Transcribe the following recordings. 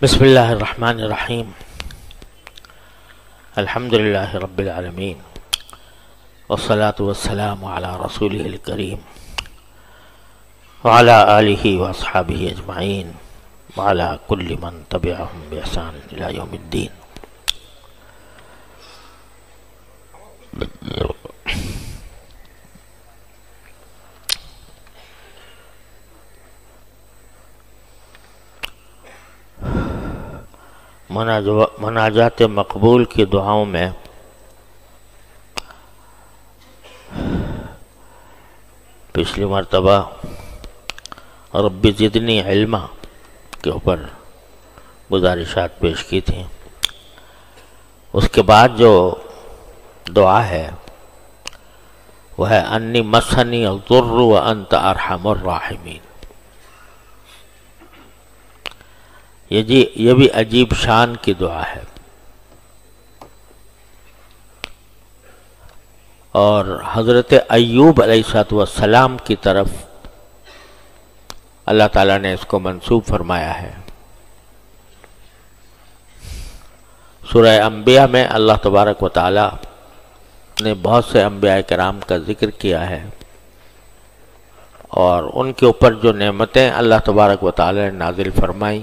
بسم اللہ الرحمن الرحیم الحمد للہ رب العالمین والصلاة والسلام علی رسولہ الکریم وعلی آلہ واصحابہ اجمعین وعلی کل من تبعہم بإحسان الی یوم الدین۔ مناجات مقبول کی دعاؤں میں پچھلی مرتبہ رب زدنی علما کے اوپر گزارشات پیش کی تھیں۔ اس کے بعد جو دعا ہے وہ ہے انی مسنی الضر وانت ارحم الراحمین۔ یہ بھی عجیب شان کی دعا ہے، اور حضرت ایوب علیہ السلام کی طرف اللہ تعالیٰ نے اس کو منسوب فرمایا ہے۔ سورہ انبیاء میں اللہ تبارک و تعالیٰ نے بہت سے انبیاء کرام کا ذکر کیا ہے، اور ان کے اوپر جو نعمتیں اللہ تبارک و تعالیٰ نے نازل فرمائی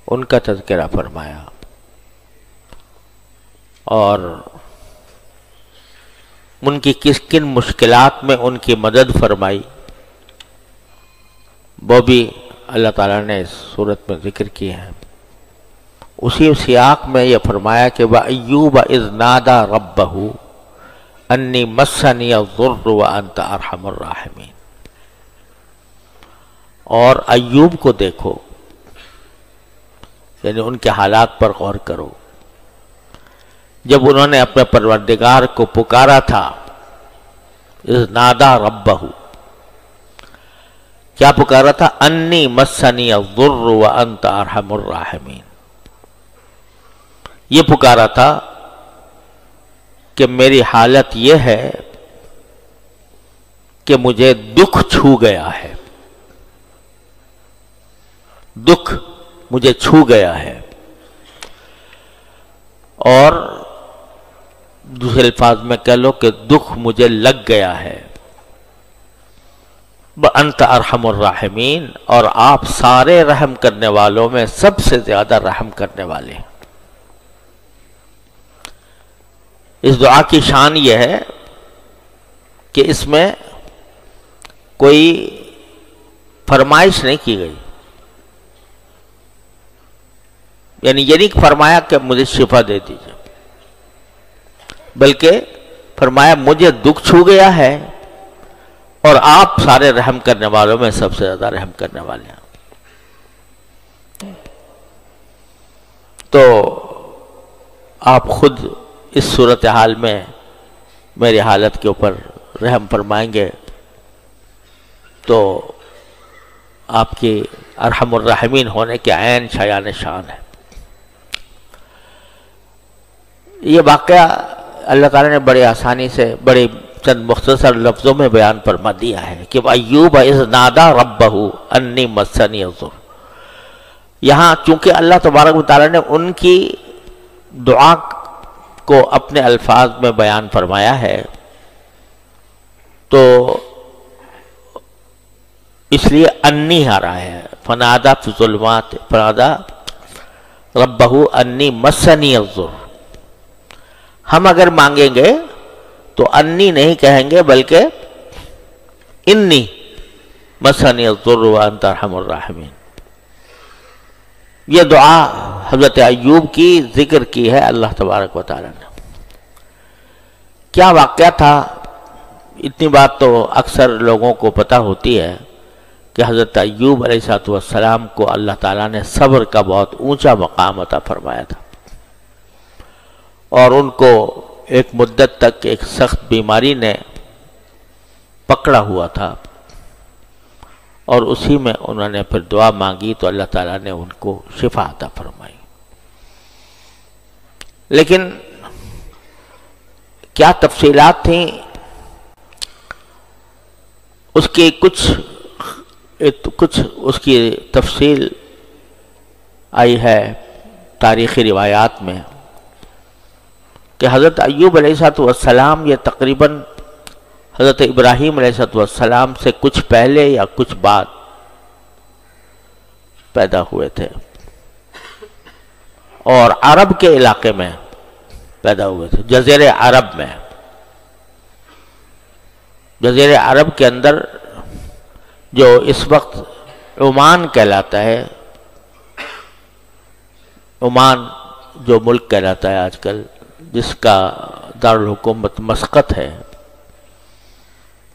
ان کا تذکرہ فرمایا، اور ان کی کس کن مشکلات میں ان کی مدد فرمائی وہ بھی اللہ تعالیٰ نے اس صورت میں ذکر کی ہے۔ اسی سیاق میں یہ فرمایا کہ وَأَيُّوبَ إِذْ نَادَى رَبَّهُ أَنِّي مَسَّنِيَ الضُّرُّ وَأَنْتَ أَرْحَمُ الراحمین۔ اور ایوب کو دیکھو، یعنی ان کے حالات پر غور کرو، جب انہوں نے اپنے پروردگار کو پکارا تھا، اذ نادا ربہ، کیا پکارا تھا؟ انی مسنی الضر وانت ارحم الراحمین۔ یہ پکارا تھا کہ میری حالت یہ ہے کہ مجھے دکھ چھو گیا ہے، دکھ مجھے چھو گیا ہے، اور دوسرے الفاظ میں کہہ لو کہ دکھ مجھے لگ گیا ہے۔ وَأَنْتَ أَرْحَمُ الراحمین، اور آپ سارے رحم کرنے والوں میں سب سے زیادہ رحم کرنے والے ہیں۔ اس دعا کی شان یہ ہے کہ اس میں کوئی فرمائش نہیں کی گئی، یعنی یہ نہیں فرمایا کہ مجھے شفا دے دیجئے، بلکہ فرمایا مجھے دکھ چھو گیا ہے اور آپ سارے رحم کرنے والوں میں سب سے زیادہ رحم کرنے والے ہیں۔ تو آپ خود اس صورتحال میں میری حالت کے اوپر رحم فرمائیں گے تو آپ کی ارحم الراحمین ہونے کے عین شایان شان ہے۔ یہ واقعہ اللہ تعالیٰ نے بڑے آسانی سے بڑے چند مختصر لفظوں میں بیان فرما دیا ہے کہ ایوب اذ نادا ربہ انی مسنی الضر۔ یہاں چونکہ اللہ تبارک و تعالیٰ نے ان کی دعا کو اپنے الفاظ میں بیان فرمایا ہے، تو اس لیے انی آ رہا ہے، فنادا فی الظلمات فنادا ربہ انی مسنی الضر۔ ہم اگر مانگیں گے تو انی نہیں کہیں گے بلکہ انی مسنی الضر وانت ارحم الراحمین۔ یہ دعا حضرت ایوب کی ذکر کی ہے اللہ تبارک و تعالی نے۔ کیا واقعہ تھا؟ اتنی بات تو اکثر لوگوں کو پتہ ہوتی ہے کہ حضرت ایوب علیہ السلام کو اللہ تعالیٰ نے صبر کا بہت اونچا مقام عطا فرمایا تھا، اور ان کو ایک مدت تک ایک سخت بیماری نے پکڑا ہوا تھا، اور اسی میں انہوں نے پھر دعا مانگی تو اللہ تعالیٰ نے ان کو شفا عطا فرمائی۔ لیکن کیا تفصیلات تھیں اس کی کچھ اس کی تفصیل آئی ہے تاریخی روایات میں کہ حضرت ایوب علیہ السلام یہ تقریباً حضرت ابراہیم علیہ السلام سے کچھ پہلے یا کچھ بعد پیدا ہوئے تھے، اور عرب کے علاقے میں پیدا ہوئے تھے، جزیرے عرب میں۔ جزیرے عرب کے اندر جو اس وقت عمان کہلاتا ہے، عمان جو ملک کہلاتا ہے آج کل، جس کا دارالحکومت مسقط ہے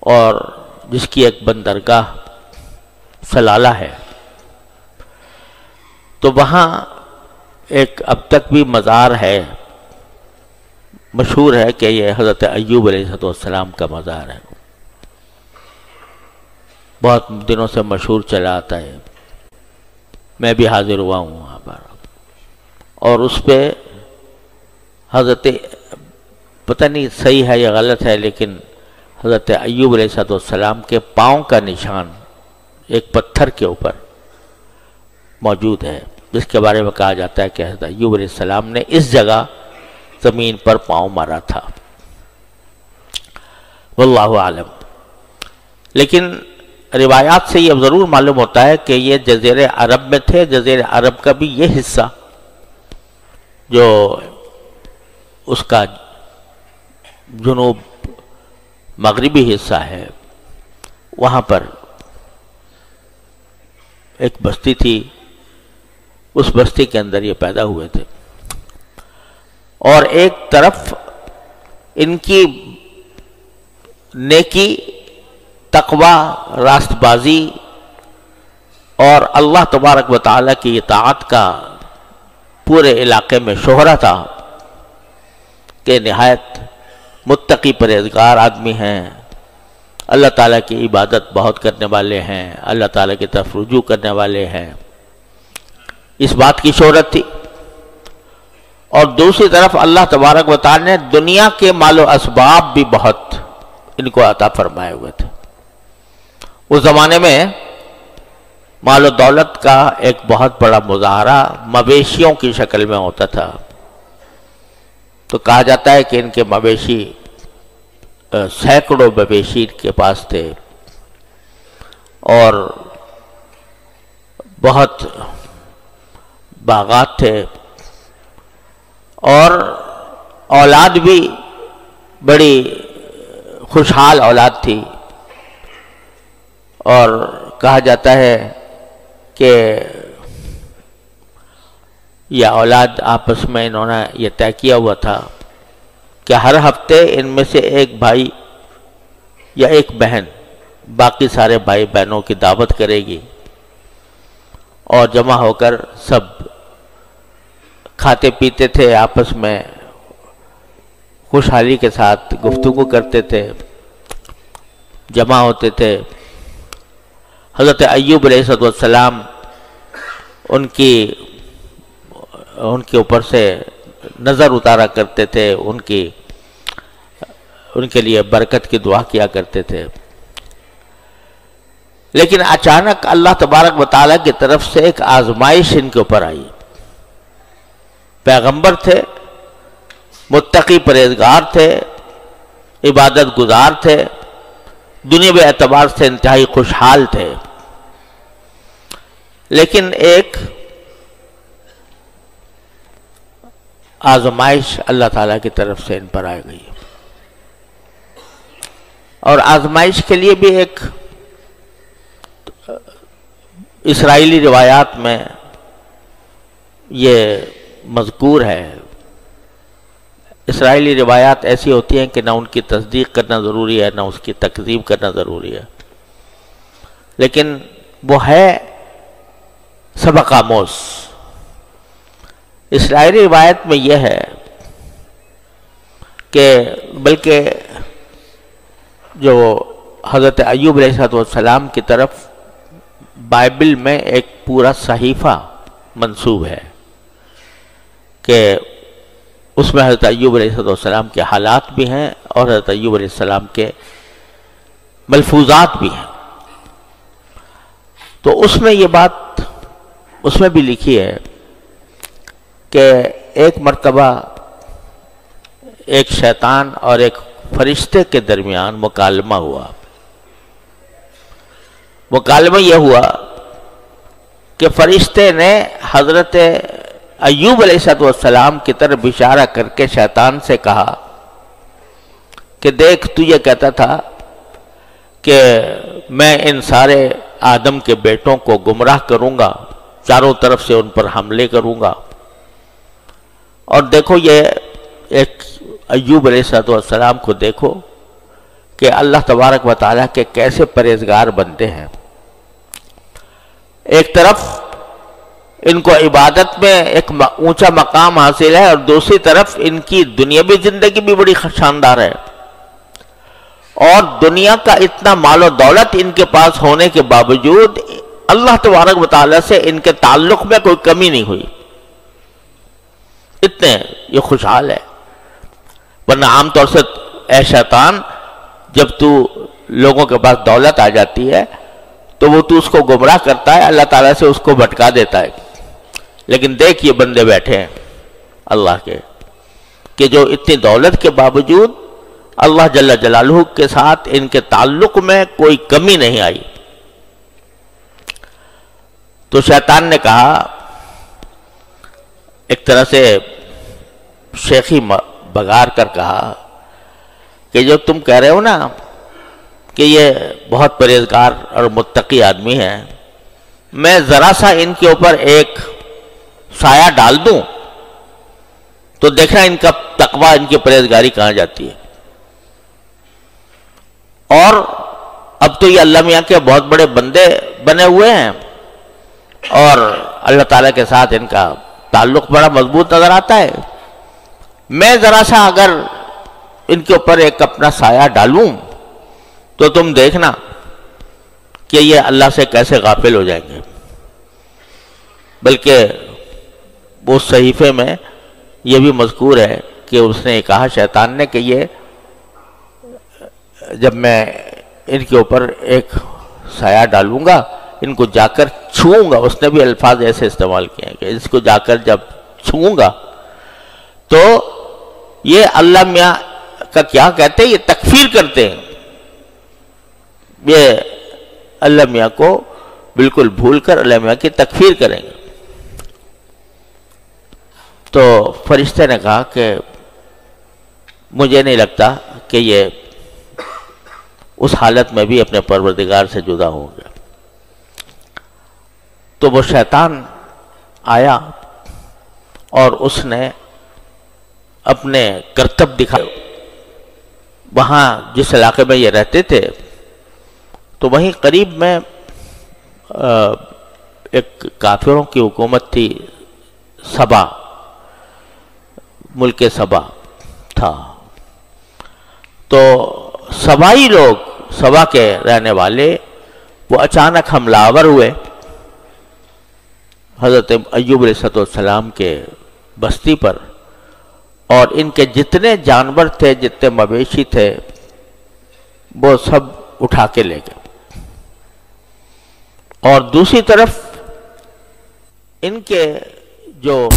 اور جس کی ایک بندرگاہ سلالہ ہے، تو وہاں ایک اب تک بھی مزار ہے، مشہور ہے کہ یہ حضرت ایوب علیہ السلام کا مزار ہے، بہت دنوں سے مشہور چلا آتا ہے، میں بھی حاضر ہوا ہوں وہاں پر، اور اس پہ حضرت، پتہ نہیں صحیح ہے یا غلط ہے، لیکن حضرت ایوب علیہ السلام کے پاؤں کا نشان ایک پتھر کے اوپر موجود ہے، جس کے بارے میں کہا جاتا ہے کہ حضرت ایوب علیہ السلام نے اس جگہ زمین پر پاؤں مارا تھا، واللہ عالم۔ لیکن روایات سے یہ ضرور معلوم ہوتا ہے کہ یہ جزیرے عرب میں تھے۔ جزیرے عرب کا بھی یہ حصہ جو اس کا جنوب مغربی حصہ ہے، وہاں پر ایک بستی تھی، اس بستی کے اندر یہ پیدا ہوئے تھے، اور ایک طرف ان کی نیکی، تقوی، راست بازی اور اللہ تبارک و تعالیٰ کی اطاعت کا پورے علاقے میں شہرہ تھا کہ نہایت متقی پرہیزگار آدمی ہیں، اللہ تعالیٰ کی عبادت بہت کرنے والے ہیں، اللہ تعالیٰ کی طرف رجوع کرنے والے ہیں، اس بات کی شہرت تھی۔ اور دوسری طرف اللہ تبارک و تعالیٰ نے دنیا کے مال و اسباب بھی بہت ان کو عطا فرمائے ہوئے تھے۔ اس زمانے میں مال و دولت کا ایک بہت بڑا مظاہرہ مویشیوں کی شکل میں ہوتا تھا، تو کہا جاتا ہے کہ ان کے مویشی سینکڑوں مویشی کے پاس تھے، اور بہت باغات تھے، اور اولاد بھی بڑی خوشحال اولاد تھی، اور کہا جاتا ہے کہ یہ اولاد آپس میں انہوں نے یہ طے کیا ہوا تھا کہ ہر ہفتے ان میں سے ایک بھائی یا ایک بہن باقی سارے بھائی بہنوں کی دعوت کرے گی، اور جمع ہو کر سب کھاتے پیتے تھے، آپس میں خوشحالی کے ساتھ گفتگو کرتے تھے، جمع ہوتے تھے۔ حضرت ایوب علیہ السلام ان کے اوپر سے نظر اتارا کرتے تھے، ان کے لیے برکت کی دعا کیا کرتے تھے۔ لیکن اچانک اللہ تبارک و تعالیٰ کی طرف سے ایک آزمائش ان کے اوپر آئی۔ پیغمبر تھے، متقی پرہیزگار تھے، عبادت گزار تھے، دنیاوی اعتبار سے انتہائی خوشحال تھے، لیکن ایک آزمائش اللہ تعالیٰ کی طرف سے ان پر آ گئی، اور آزمائش کے لیے بھی ایک اسرائیلی روایات میں یہ مذکور ہے۔ اسرائیلی روایات ایسی ہوتی ہیں کہ نہ ان کی تصدیق کرنا ضروری ہے، نہ اس کی تکذیب کرنا ضروری ہے، لیکن وہ ہے سبق آموز۔ اسرائیلی روایت میں یہ ہے کہ بلکہ جو حضرت ایوب علیہ السلام کی طرف بائبل میں ایک پورا صحیفہ منسوب ہے کہ اس میں حضرت ایوب علیہ السلام کے حالات بھی ہیں اور حضرت ایوب علیہ السلام کے ملفوظات بھی ہیں۔ تو اس میں یہ بات اس میں بھی لکھی ہے کہ ایک مرتبہ ایک شیطان اور ایک فرشتے کے درمیان مکالمہ ہوا. مکالمہ یہ ہوا کہ فرشتے نے حضرت ایوب علیہ السلام کی طرف اشارہ کر کے شیطان سے کہا کہ دیکھ تو یہ کہتا تھا کہ میں ان سارے آدم کے بیٹوں کو گمراہ کروں گا، چاروں طرف سے ان پر حملے کروں گا، اور دیکھو یہ ایک ایوب علیہ السلام کو دیکھو کہ اللہ تبارک و تعالیٰ کے کیسے پرہیزگار بندے ہیں. ایک طرف ان کو عبادت میں ایک اونچا مقام حاصل ہے، اور دوسری طرف ان کی دنیاوی زندگی بھی بڑی شاندار ہے، اور دنیا کا اتنا مال و دولت ان کے پاس ہونے کے باوجود اللہ تبارک و تعالیٰ سے ان کے تعلق میں کوئی کمی نہیں ہوئی، اتنے یہ خوشحال ہے. ورنہ عام طور سے اے شیطان، جب تو لوگوں کے پاس دولت آ جاتی ہے تو وہ تو اس کو گمراہ کرتا ہے، اللہ تعالیٰ سے اس کو بھٹکا دیتا ہے. لیکن دیکھ یہ بندے بیٹھے ہیں اللہ کے کہ جو اتنی دولت کے باوجود اللہ جل جلالہ کے ساتھ ان کے تعلق میں کوئی کمی نہیں آئی. تو شیطان نے کہا، ایک طرح سے شیخی بگار کر کہا کہ جو تم کہہ رہے ہو نا کہ یہ بہت پرہیزگار اور متقی آدمی ہے، میں ذرا سا ان کے اوپر ایک سایہ ڈال دوں تو دیکھنا ان کا تقوی، ان کی پرہیزگاری کہاں جاتی ہے. اور اب تو یہ اللہ میاں کے بہت بڑے بندے بنے ہوئے ہیں، اور اللہ تعالیٰ کے ساتھ ان کا تعلق بڑا مضبوط نظر آتا ہے. میں ذرا سا اگر ان کے اوپر ایک اپنا سایہ ڈالوں تو تم دیکھنا کہ یہ اللہ سے کیسے غافل ہو جائیں گے. بلکہ وہ صحیفے میں یہ بھی مذکور ہے کہ اس نے کہا شیطان نے کہ یہ جب میں ان کے اوپر ایک سایہ ڈالوں گا، ان کو جا کر چھوؤں گا، اس نے بھی الفاظ ایسے استعمال کیے ہیں کہ اس کو جا کر جب چھوؤں گا تو یہ اللہ میاں کا کیا کہتے ہیں، یہ تکفیر کرتے ہیں، یہ اللہ میاں کو بالکل بھول کر اللہ میاں کی تکفیر کریں گے. تو فرشتے نے کہا کہ مجھے نہیں لگتا کہ یہ اس حالت میں بھی اپنے پروردگار سے جدا ہوں گے. تو وہ شیطان آیا اور اس نے اپنے کرتب دکھائے. وہاں جس علاقے میں یہ رہتے تھے تو وہیں قریب میں ایک کافروں کی حکومت تھی، سبا، ملک سبا تھا. تو سبائی لوگ، سبا کے رہنے والے، وہ اچانک حملہ آور ہوئے حضرت ایوب علیہ السلام کے بستی پر، اور ان کے جتنے جانور تھے، جتنے مویشی تھے، وہ سب اٹھا کے لے گئے. اور دوسری طرف ان کے جو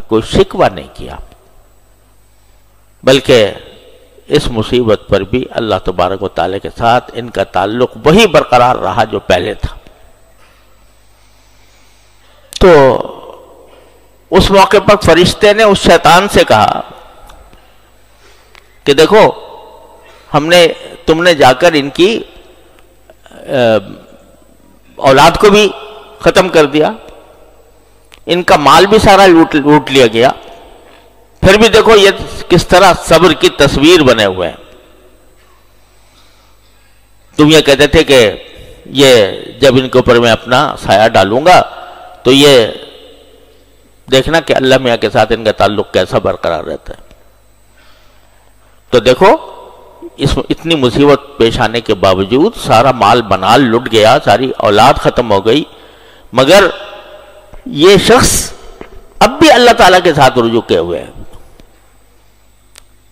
کوئی شکوہ نہیں کیا، بلکہ اس مصیبت پر بھی اللہ تبارک و تعالیٰ کے ساتھ ان کا تعلق وہی برقرار رہا جو پہلے تھا. تو اس موقع پر فرشتے نے اس شیطان سے کہا کہ دیکھو، تم نے جا کر ان کی اولاد کو بھی ختم کر دیا، ان کا مال بھی سارا لوٹ لیا گیا، پھر بھی دیکھو یہ کس طرح صبر کی تصویر بنے ہوئے ہیں۔ تم یہ کہتے تھے کہ یہ جب ان کے اوپر میں اپنا سایہ ڈالوں گا تو یہ دیکھنا کہ اللہ میاں کے ساتھ ان کا تعلق کیسا برقرار رہتا ہے۔ تو دیکھو اتنی مصیبت پیش آنے کے باوجود سارا مال بنال لٹ گیا، ساری اولاد ختم ہو گئی، مگر یہ شخص اب بھی اللہ تعالیٰ کے ساتھ رجوع کیے ہوئے ہیں۔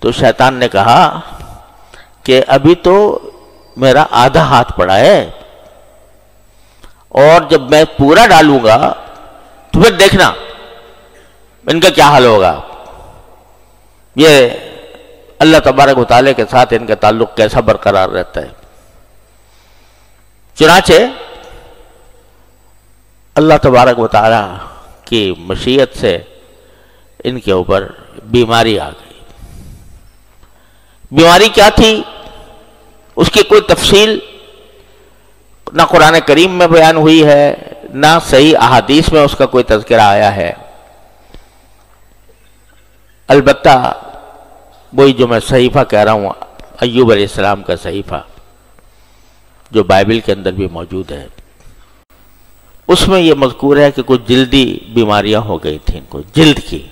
تو شیطان نے کہا کہ ابھی تو میرا آدھا ہاتھ پڑا ہے، اور جب میں پورا ڈالوں گا تو پھر دیکھنا ان کا کیا حال ہوگا، یہ اللہ تبارک و تعالیٰ کے ساتھ ان کا تعلق کیسا برقرار رہتا ہے۔ چنانچہ اللہ تبارک و تعالیٰ کی مشیت سے ان کے اوپر بیماری آ گئی۔ بیماری کیا تھی اس کی کوئی تفصیل نہ قرآن کریم میں بیان ہوئی ہے، نہ صحیح احادیث میں اس کا کوئی تذکرہ آیا ہے۔ البتہ وہی جو میں صحیفہ کہہ رہا ہوں، ایوب علیہ السلام کا صحیفہ جو بائبل کے اندر بھی موجود ہے، اس میں یہ مذکور ہے کہ کچھ جلدی بیماریاں ہو گئی تھیں، کو جلد کی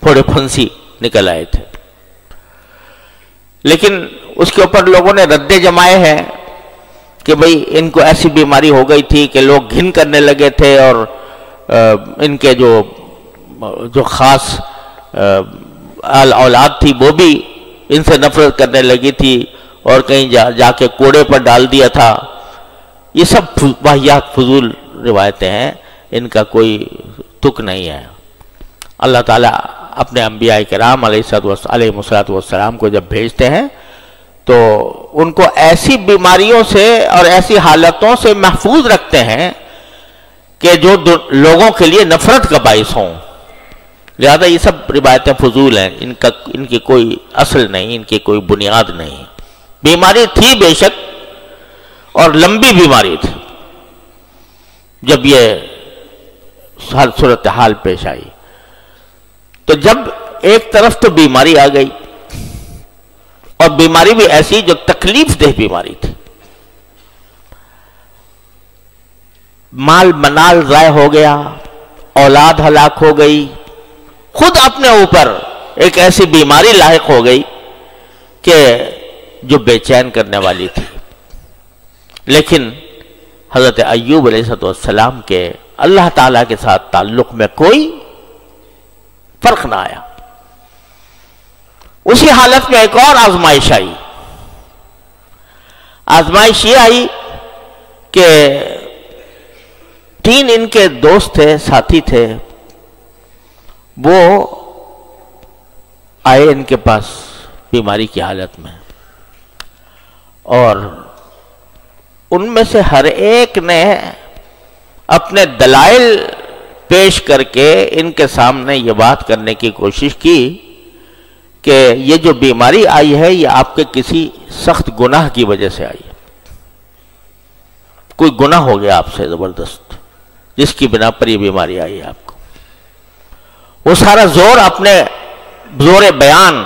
پھوڑے پھنسی نکل آئے تھے، لیکن اس کے اوپر لوگوں نے ردے جمائے ہیں کہ بھئی ان کو ایسی بیماری ہو گئی تھی کہ لوگ گھن کرنے لگے تھے، اور ان کے جو خاص اولاد تھی وہ بھی ان سے نفرت کرنے لگی تھی، اور کہیں جا کے کوڑے پر ڈال دیا تھا۔ یہ سب واہیات فضول روایتیں ہیں، ان کا کوئی تک نہیں ہے۔ اللہ تعالیٰ اپنے انبیاء کرام علیہ السلام کو جب بھیجتے ہیں تو ان کو ایسی بیماریوں سے اور ایسی حالتوں سے محفوظ رکھتے ہیں کہ جو لوگوں کے لیے نفرت کا باعث ہوں۔ لہذا یہ سب روایتیں فضول ہیں، ان کی کوئی اصل نہیں، ان کی کوئی بنیاد نہیں۔ بیماری تھی بے شک، اور لمبی بیماری تھی جب یہ صورتحال پیش آئی۔ تو جب ایک طرف تو بیماری آ گئی، اور بیماری بھی ایسی جو تکلیف دہ بیماری تھی، مال منال ضائع ہو گیا، اولاد ہلاک ہو گئی، خود اپنے اوپر ایک ایسی بیماری لاحق ہو گئی کہ جو بے چین کرنے والی تھی۔ لیکن حضرت ایوب علیہ السلام کے اللہ تعالیٰ کے ساتھ تعلق میں کوئی فرق نہ آیا۔ اسی حالت میں ایک اور آزمائش آئی۔ آزمائش یہ آئی کہ 3 ان کے دوست تھے، ساتھی تھے، وہ آئے ان کے پاس بیماری کی حالت میں، اور ان میں سے ہر ایک نے اپنے دلائل پیش کر کے ان کے سامنے یہ بات کرنے کی کوشش کی کہ یہ جو بیماری آئی ہے یہ آپ کے کسی سخت گناہ کی وجہ سے آئی ہے، کوئی گناہ ہو گیا آپ سے زبردست جس کی بنا پر یہ بیماری آئی ہے آپ کو۔ وہ سارا زور اپنے زور بیان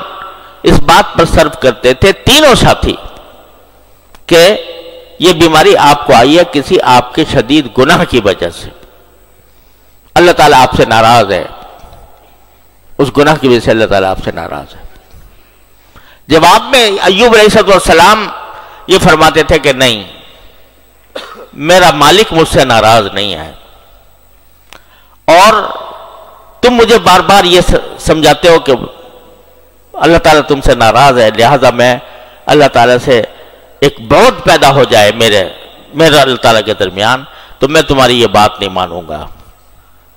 اس بات پر صرف کرتے تھے تینوں ساتھی کہ یہ بیماری آپ کو آئی ہے کسی آپ کے شدید گناہ کی وجہ سے، اللہ تعالیٰ آپ سے ناراض ہے، اس گناہ کی وجہ سے اللہ تعالیٰ آپ سے ناراض ہے۔ جواب میں ایوب علیہ السلام یہ فرماتے تھے کہ نہیں، میرا مالک مجھ سے ناراض نہیں ہے، اور تم مجھے بار بار یہ سمجھاتے ہو کہ اللہ تعالیٰ تم سے ناراض ہے، لہذا میں اللہ تعالیٰ سے ایک بعد پیدا ہو جائے میرا اللہ تعالیٰ کے درمیان، تو میں تمہاری یہ بات نہیں مانوں گا۔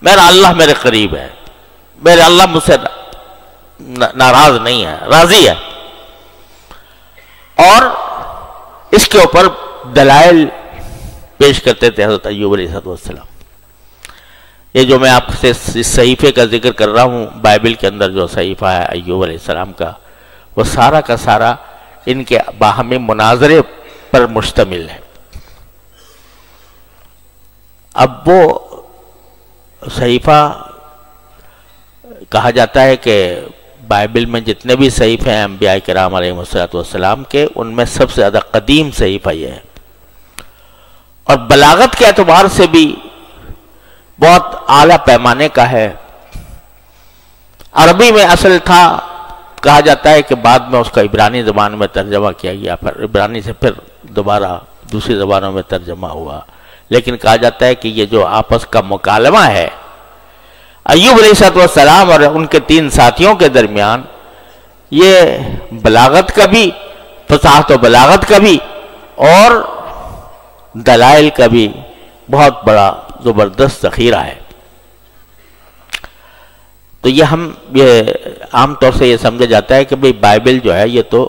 میرا اللہ میرے قریب ہے، میرے اللہ مجھ سے ناراض نہیں ہے، راضی ہے۔ اور اس کے اوپر دلائل پیش کرتے تھے حضرت ایوب علیہ السلام۔ یہ جو میں آپ سے اس صحیفے کا ذکر کر رہا ہوں، بائبل کے اندر جو صحیفہ ہے ایوب علیہ السلام کا، وہ سارا کا سارا ان کے باہمی مناظرے پر مشتمل ہے۔ اب وہ صحیفہ کہا جاتا ہے کہ بائبل میں جتنے بھی صحیفے ہیں انبیاء کرام علیہ السلام کے، ان میں سب سے زیادہ قدیم صحیفہ یہ ہے، اور بلاغت کے اعتبار سے بھی بہت اعلیٰ پیمانے کا ہے۔ عربی میں اصل تھا، کہا جاتا ہے کہ بعد میں اس کا عبرانی زبان میں ترجمہ کیا گیا، پھر عبرانی سے پھر دوبارہ دوسری زبانوں میں ترجمہ ہوا، لیکن کہا جاتا ہے کہ یہ جو آپس کا مکالمہ ہے ایوب علیہ السلام اور ان کے 3 ساتھیوں کے درمیان، یہ بلاغت کا بھی، فصاحت و بلاغت کا بھی اور دلائل کا بھی بہت بڑا زبردست ذخیرہ ہے۔ تو یہ عام طور سے یہ سمجھا جاتا ہے کہ بھئی بائبل جو ہے یہ تو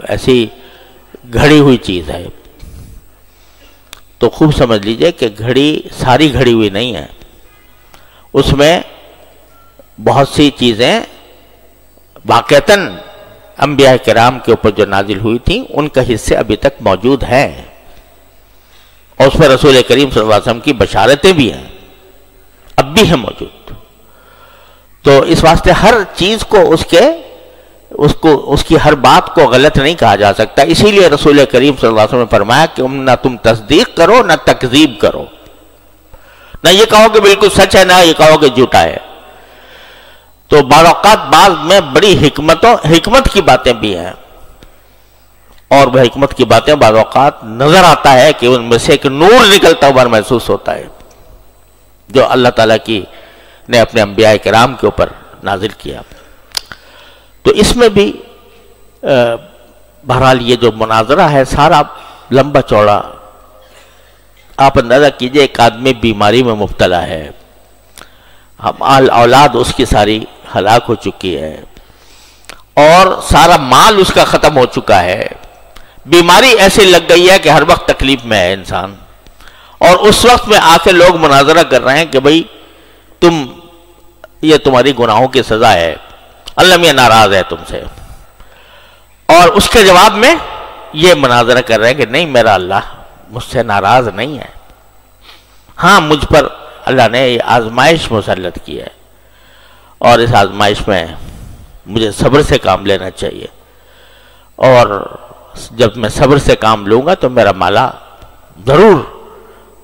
ایسی گھڑی ہوئی چیز ہے، تو خوب سمجھ لیجئے کہ گھڑی ساری گھڑی ہوئی نہیں ہے، اس میں بہت سی چیزیں واقعتاً انبیاء کرام کے اوپر جو نازل ہوئی تھیں ان کا حصے ابھی تک موجود ہیں، اور اس میں رسول کریم صلی اللہ علیہ وسلم کی بشارتیں بھی ہیں، اب بھی ہیں موجود۔ تو اس واسطے ہر چیز کو اس کی ہر بات کو غلط نہیں کہا جا سکتا، اسی لیے رسول کریم صلی اللہ علیہ وسلم نے فرمایا کہ نہ تم تصدیق کرو نہ تکذیب کرو، نہ یہ کہو کہ بالکل سچ ہے نہ یہ کہو کہ جھوٹا ہے۔ تو بعض اوقات بعض میں بڑی حکمت کی باتیں بھی ہیں، اور وہ حکمت کی باتیں بعض اوقات نظر آتا ہے کہ ان میں سے ایک نور نکلتا ہوا محسوس ہوتا ہے جو اللہ تعالیٰ نے اپنے انبیاء کرام کے اوپر نازل کیا۔ تو اس میں بھی بہرحال یہ جو مناظرہ ہے سارا لمبا چوڑا، آپ اندازہ کیجئے ایک آدمی بیماری میں مبتلا ہے، اولاد اس کی ساری ہلاک ہو چکی ہے، اور سارا مال اس کا ختم ہو چکا ہے، بیماری ایسے لگ گئی ہے کہ ہر وقت تکلیف میں ہے انسان، اور اس وقت میں آ کے لوگ مناظرہ کر رہے ہیں کہ بھئی یہ تمہاری گناہوں کی سزا ہے، اللہ میاں ناراض ہے تم سے، اور اس کے جواب میں یہ مناظرہ کر رہے ہیں کہ نہیں میرا اللہ مجھ سے ناراض نہیں ہے، ہاں مجھ پر اللہ نے یہ آزمائش مسلط کی ہے، اور اس آزمائش میں مجھے صبر سے کام لینا چاہیے، اور جب میں صبر سے کام لوں گا تو میرا مولا ضرور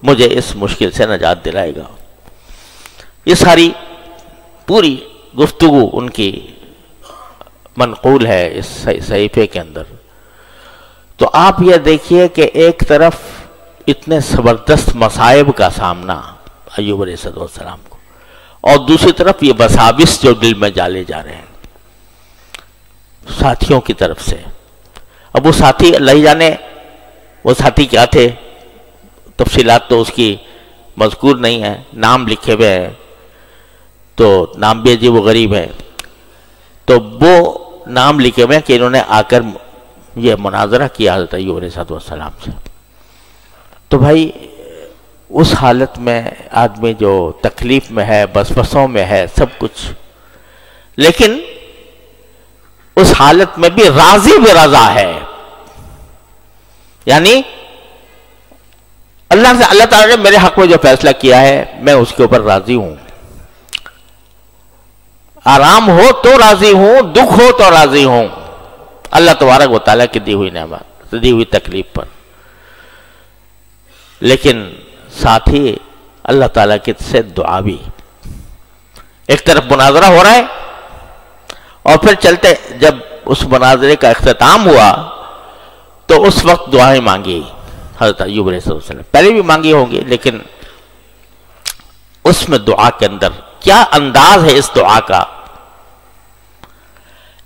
مجھے اس مشکل سے نجات دلائے گا۔ یہ ساری پوری گفتگو ان کی منقول ہے اس صحیفے کے اندر۔ تو آپ یہ دیکھیے کہ ایک طرف اتنے زبردست مصائب کا سامنا ایوب علیہ السلام کو، اور دوسری طرف یہ وساوس جو دل میں ڈالے جا رہے ہیں ساتھیوں کی طرف سے۔ اب وہ ساتھی اللہ ہی جانے وہ ساتھی کیا تھے، تفصیلات تو اس کی مذکور نہیں ہے، نام لکھے ہوئے ہیں، تو نام بھی عجیب و غریب ہے، تو وہ نام لکھے ہوئے ہیں کہ انہوں نے آ کر یہ مناظرہ کیا حضرت ایوب علیہ السلام سے۔ تو بھائی اس حالت میں آدمی جو تکلیف میں ہے، وسوسوں میں ہے، سب کچھ، لیکن اس حالت میں بھی راضی بے رضا ہے، یعنی اللہ تعالیٰ نے میرے حق میں جو فیصلہ کیا ہے میں اس کے اوپر راضی ہوں، آرام ہو تو راضی ہوں، دکھ ہو تو راضی ہوں، اللہ تبارک و تعالیٰ کی دی ہوئی نعمت، دی ہوئی تکلیف پر۔ لیکن ساتھ ہی اللہ تعالیٰ کی سے دعا بھی، ایک طرف مناظرہ ہو رہا ہے، اور پھر چلتے جب اس مناظرے کا اختتام ہوا تو اس وقت دعائیں مانگی حضرت ایوب علیہ السلام، پہلے بھی مانگی ہوں گی، لیکن اس میں دعا کے اندر کیا انداز ہے اس دعا کا،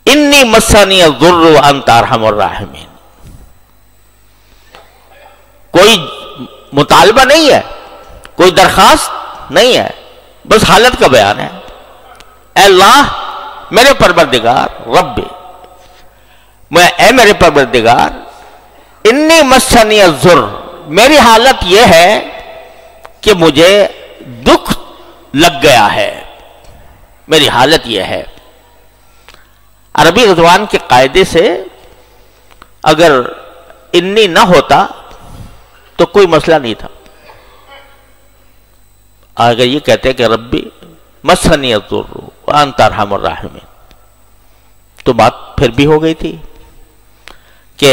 انی مسنی الضر وانت ارحم الراحمین۔ کوئی مطالبہ نہیں ہے، کوئی درخواست نہیں ہے، بس حالت کا بیان ہے، اے اللہ میرے پروردگار رب، اے میرے پروردگار، انی مسنی الضر، میری حالت یہ ہے کہ مجھے دکھ لگ گیا ہے، میری حالت یہ ہے۔ عربی زبان کے قاعدے سے اگر انی نہ ہوتا تو کوئی مسئلہ نہیں تھا. اگر یہ کہتے کہ ربی مسنی الضر وانت ارحم الراحمین تو بات پھر بھی ہو گئی تھی کہ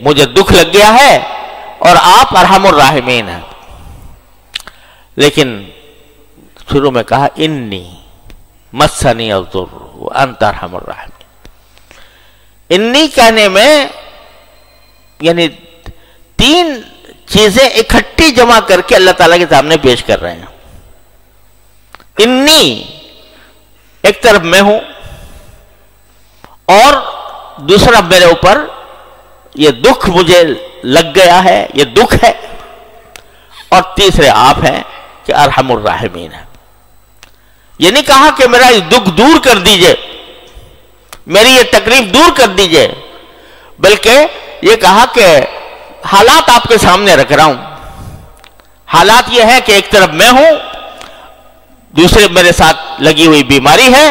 مجھے دکھ لگ گیا ہے اور آپ ارحم الراحمین ہیں. لیکن شروع میں کہا انی مسنی الضر وانت ارحم الراحمین. انی کہنے میں یعنی تین چیزیں اکٹھی جمع کر کے اللہ تعالیٰ کے سامنے پیش کر رہے ہیں. انی ایک طرف میں ہوں اور دوسرا میرے اوپر یہ دکھ مجھے لگ گیا ہے، یہ دکھ ہے، اور تیسرے آپ ہیں کہ ارحم الراحمین ہے. یہ نہیں کہا کہ میرا یہ دکھ دور کر دیجئے، میری یہ تکلیف دور کر دیجئے، بلکہ یہ کہا کہ حالات آپ کے سامنے رکھ رہا ہوں. حالات یہ ہے کہ ایک طرف میں ہوں، دوسرے میرے ساتھ لگی ہوئی بیماری ہے،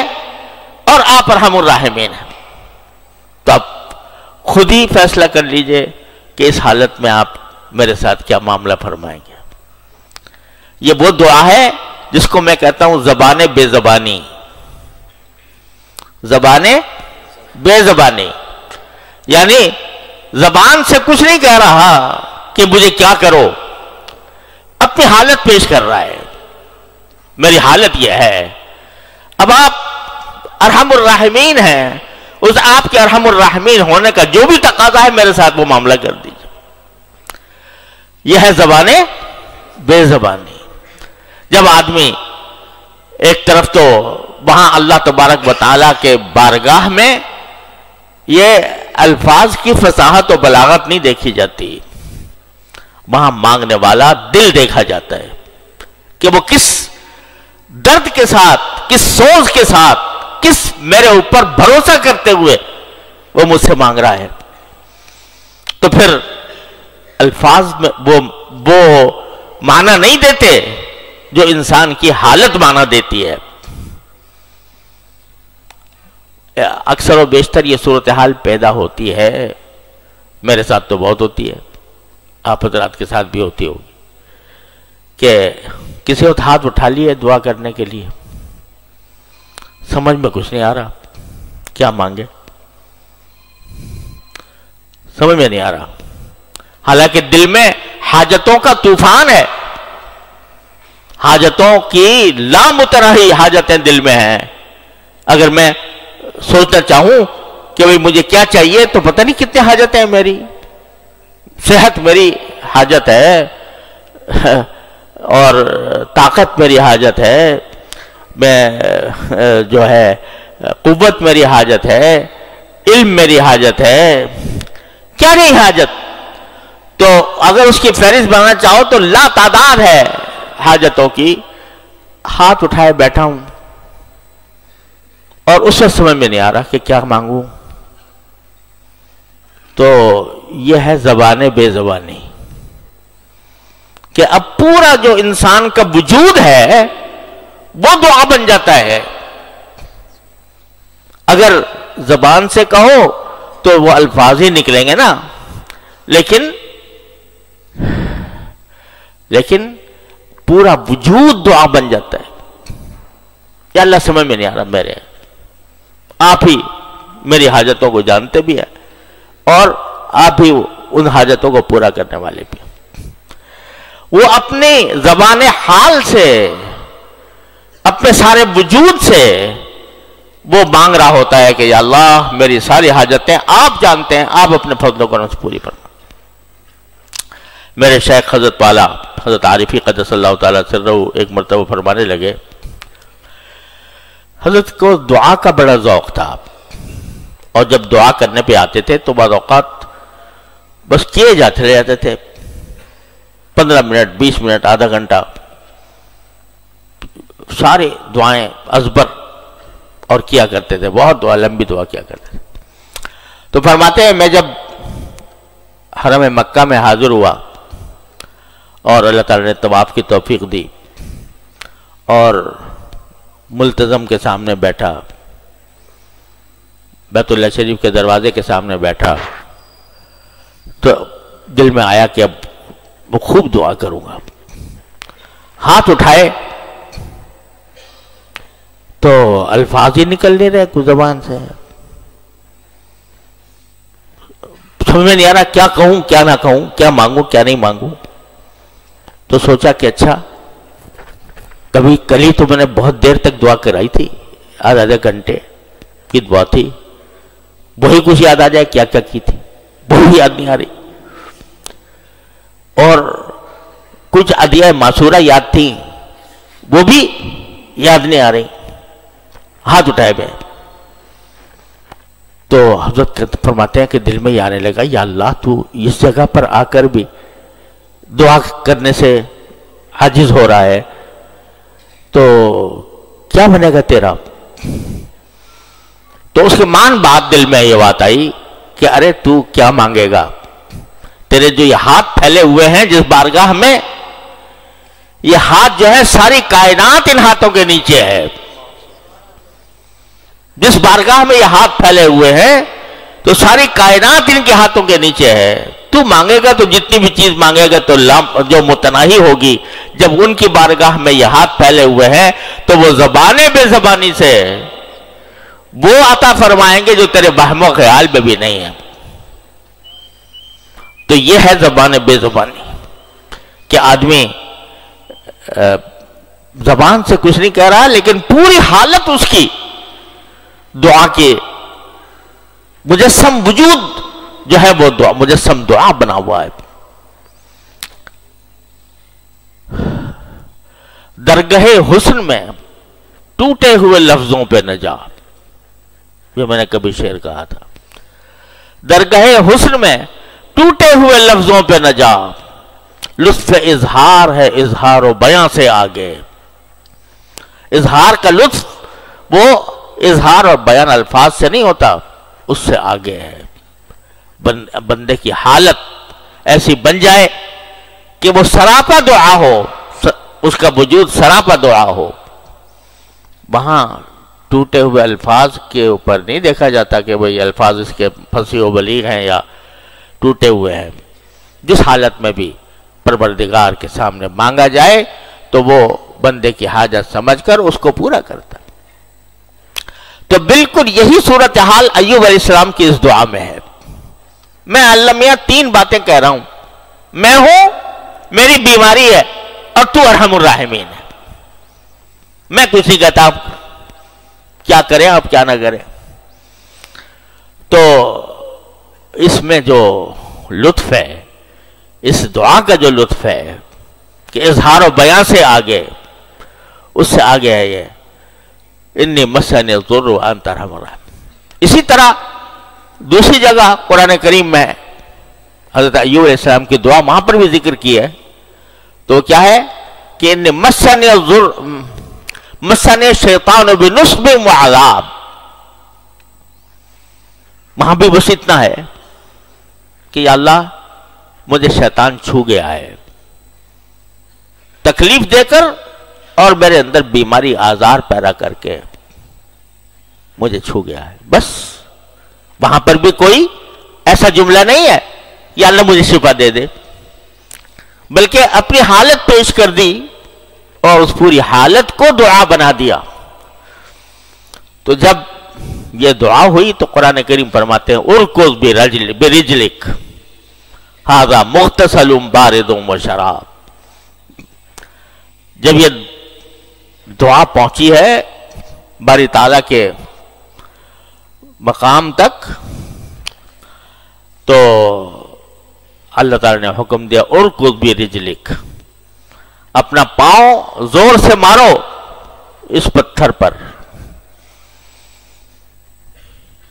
اور آپ ارحم الراحمین ہیں. تو آپ خود ہی فیصلہ کر لیجئے کہ اس حالت میں آپ میرے ساتھ کیا معاملہ فرمائیں گے. یہ وہ دعا ہے جس کو میں کہتا ہوں زبان بے زبانی. زبان بے زبانی یعنی زبان سے کچھ نہیں کہہ رہا کہ مجھے کیا کرو، اپنی حالت پیش کر رہا ہے. میری حالت یہ ہے. اب آپ ارحم الراحمین ہیں، اس آپ کے ارحم الراحمین ہونے کا جو بھی تقاضا ہے میرے ساتھ وہ معاملہ کر دیجیے. یہ ہے زبان بے زبانی. جب آدمی ایک طرف تو وہاں اللہ تبارک و تعالیٰ کے بارگاہ میں یہ الفاظ کی فصاحت و بلاغت نہیں دیکھی جاتی، وہاں مانگنے والا دل دیکھا جاتا ہے کہ وہ کس درد کے ساتھ، کس سوز کے ساتھ، کس میرے اوپر بھروسہ کرتے ہوئے وہ مجھ سے مانگ رہا ہے. تو پھر الفاظ میں وہ معنی نہیں دیتے جو انسان کی حالت معنی دیتی ہے. اکثر و بیشتر یہ صورتحال پیدا ہوتی ہے، میرے ساتھ تو بہت ہوتی ہے، آپ حضرات کے ساتھ بھی ہوتی ہوگی، کہ کسی وقت ہاتھ اٹھا لیے دعا کرنے کے لیے، سمجھ میں کچھ نہیں آ رہا کیا مانگے، سمجھ میں نہیں آ رہا، حالانکہ دل میں حاجتوں کا طوفان ہے، حاجتوں کی لامتناہی حاجتیں دل میں ہیں. اگر میں سوچنا چاہوں کہ بھئی مجھے کیا چاہیے تو پتہ نہیں کتنے حاجتیں ہیں. میری صحت میری حاجت ہے، اور طاقت میری حاجت ہے، میں جو ہے قوت میری حاجت ہے، علم میری حاجت ہے، کیا نہیں حاجت. تو اگر اس کی فہرست بنانا چاہو تو لا تعداد ہے حاجتوں کی. ہاتھ اٹھائے بیٹھا ہوں اور اس وقت سمجھ میں نہیں آ رہا کہ کیا مانگوں. تو یہ ہے زبان بے زبانی، کہ اب پورا جو انسان کا وجود ہے وہ دعا بن جاتا ہے. اگر زبان سے کہو تو وہ الفاظ ہی نکلیں گے نا، لیکن پورا وجود دعا بن جاتا ہے. یا اللہ سمجھ میں نہیں آ رہا، میرے آپ ہی میری حاجتوں کو جانتے بھی ہیں اور آپ ہی ان حاجتوں کو پورا کرنے والے بھی ہیں. وہ اپنی زبان حال سے، اپنے سارے وجود سے وہ مانگ رہا ہوتا ہے کہ یا اللہ میری ساری حاجتیں آپ جانتے ہیں، آپ اپنے فضل و کرم سے پوری فرما. میرے شیخ حضرت والا حضرت عارفی قدس اللہ تعالیٰ سرہ ایک مرتبہ فرمانے لگے، حضرت کو دعا کا بڑا ذوق تھا، اور جب دعا کرنے پہ آتے تھے تو بعض اوقات بس کیے جاتے تھے، 15 منٹ 20 منٹ آدھا گھنٹہ سارے دعائیں ازبر اور کیا کرتے تھے، بہت دعا لمبی دعا کیا کرتے تھے. تو فرماتے ہیں میں جب حرم مکہ میں حاضر ہوا اور اللہ تعالیٰ نے طواف کی توفیق دی اور ملتزم کے سامنے بیٹھا، بیت اللہ شریف کے دروازے کے سامنے بیٹھا، تو دل میں آیا کہ اب وہ خوب دعا کروں گا. ہاتھ اٹھائے تو الفاظ ہی نکل نہیں رہے کچھ زبان سے. سمجھ میں نہیں آ رہا کیا کہوں کیا نہ کہوں، کیا مانگوں کیا نہیں مانگوں. تو سوچا کہ اچھا کبھی کل ہی تو میں نے بہت دیر تک دعا کرائی تھی، آدھے گھنٹے کی دعا تھی، وہی کچھ یاد آ جائے کیا کیا کی تھی، وہی یاد نہیں آ رہی. اور کچھ ادعیہ معصورہ یاد تھیں، وہ بھی یاد نہیں آ رہی. ہاتھ اٹھائے میں تو حضرت فرماتے ہیں کہ دل میں یہ آنے لگا، یا اللہ تو اس جگہ پر آ کر بھی دعا کرنے سے عاجز ہو رہا ہے تو کیا بنے گا تیرا. تو اس کے مان بعد دل میں یہ بات آئی کہ ارے تو کیا مانگے گا، تیرے جو یہ ہاتھ پھیلے ہوئے ہیں جس بارگاہ میں، یہ ہاتھ جو ہے ساری کائنات ان ہاتھوں کے نیچے ہے. جس بارگاہ میں یہ ہاتھ پھیلے ہوئے ہیں تو ساری کائنات ان کے ہاتھوں کے نیچے ہے. تو مانگے گا تو جتنی بھی چیز مانگے گا تو جو متناہی ہوگی، جب ان کی بارگاہ میں یہ ہاتھ پھیلے ہوئے ہیں تو وہ زبان بے زبانی سے وہ عطا فرمائیں گے جو تیرے وہم و خیال میں بھی نہیں ہے. تو یہ ہے زبان بے زبانی کہ آدمی زبان سے کچھ نہیں کہہ رہا لیکن پوری حالت اس کی دعا کی مجسم وجود جو ہے وہ دعا مجسم دعا بنا ہوا ہے. درگاہ حسن میں ٹوٹے ہوئے لفظوں پہ نہ جا، یہ میں نے کبھی شعر کہا تھا. درگاہ حسن میں ٹوٹے ہوئے لفظوں پہ نہ جا، لطف اظہار ہے اظہار و بیاں سے آگے. اظہار کا لطف وہ اظہار اور بیان الفاظ سے نہیں ہوتا، اس سے آگے ہے. بندے کی حالت ایسی بن جائے کہ وہ سراپا دعا ہو، اس کا وجود سراپا دعا ہو. وہاں ٹوٹے ہوئے الفاظ کے اوپر نہیں دیکھا جاتا کہ بھئی الفاظ اس کے فصیح و بلیغ ہیں یا ٹوٹے ہوئے ہیں. جس حالت میں بھی پروردگار کے سامنے مانگا جائے تو وہ بندے کی حاجت سمجھ کر اس کو پورا کرتا. تو بالکل یہی صورتحال ایوب علیہ السلام کی اس دعا میں ہے. میں اللہ میاں تین باتیں کہہ رہا ہوں، میں ہوں، میری بیماری ہے، اور تو ارحم الراحمین ہے. میں کچھ نہیں کہتا آپ کیا کریں آپ کیا نہ کریں. تو اس میں جو لطف ہے، اس دعا کا جو لطف ہے کہ اظہار و بیاں سے آگے، اس سے آگے ہے یہ انی مسنی الضر وانت ارحم الراحمین. اسی طرح دوسری جگہ قرآن کریم میں حضرت ایوب علیہ السلام کی دعا وہاں پر بھی ذکر کی ہے. تو کیا ہے کہ انی مسنی الضر مسنی الشیطان بنصب وعذاب. وہاں بھی بس اتنا ہے کہ یا اللہ مجھے شیطان چھو گیا ہے تکلیف دے کر اور میرے اندر بیماری آزار پیدا کر کے مجھے چھو گیا ہے. بس وہاں پر بھی کوئی ایسا جملہ نہیں ہے یا اللہ مجھے شفا دے دے، بلکہ اپنی حالت پیش کر دی اور اس پوری حالت کو دعا بنا دیا. تو جب یہ دعا ہوئی تو قرآن کریم فرماتے ہیں ارکض برجلک ھذا مغتسل بارد وشراب. جب یہ دعا پہنچی ہے باری تعالیٰ کے مقام تک تو اللہ تعالیٰ نے حکم دیا ارکض برجلک، اپنا پاؤں زور سے مارو اس پتھر پر،